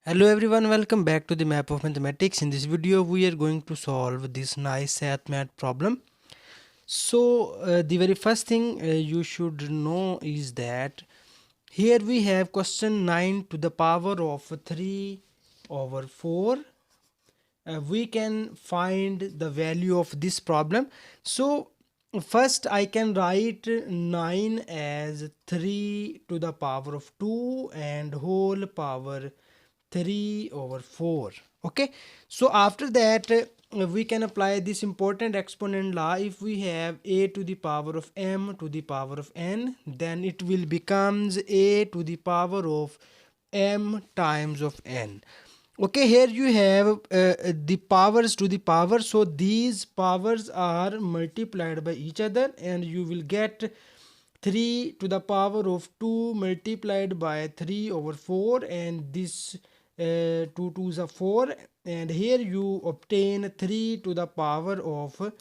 Hello everyone, welcome back to the map of mathematics. In this video we are going to solve this nice math problem. The very first thing you should know is that here we have question 9 to the power of 3 over 4. We can find the value of this problem. So first I can write 9 as 3 to the power of 2 and whole power 3 over 4. Okay, so after that we can apply this important exponent law. If we have a to the power of m to the power of n, then it will becomes a to the power of m times of n. Okay, here you have the powers to the power, so these powers are multiplied by each other and you will get 3 to the power of 2 multiplied by 3 over 4, and this 2 2s are 4, and here you obtain 3 to the power of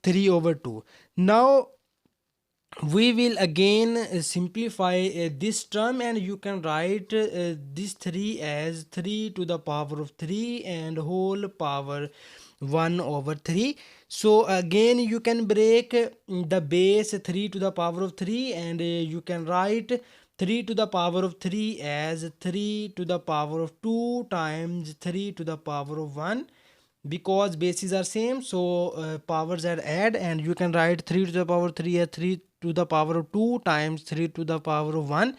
3 over 2. Now we will again simplify this term, and you can write this 3 as 3 to the power of 3 and whole power 1 over 3. So again you can break the base 3 to the power of 3, and you can write 3 to the power of 3 as 3 to the power of 2 times 3 to the power of 1. Because bases are same, so powers are add, and you can write 3 to the power 3 as 3 to the power of 2 times 3 to the power of 1.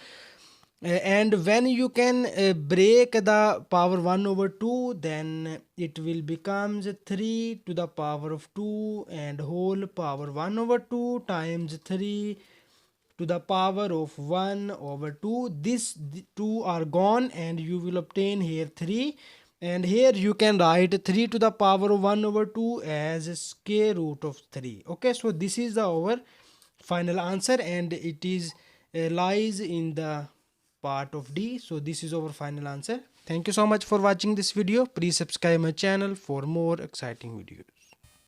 And when you can break the power 1 over 2, then it will becomes 3 to the power of 2 and whole power 1 over 2 times 3 to the power of 1 over 2. This 2 are gone, and you will obtain here 3, and here you can write 3 to the power of 1 over 2 as square root of 3. Okay, so this is our final answer, and it is lies in the part of D. So this is our final answer. Thank you so much for watching this video. Please subscribe my channel for more exciting videos.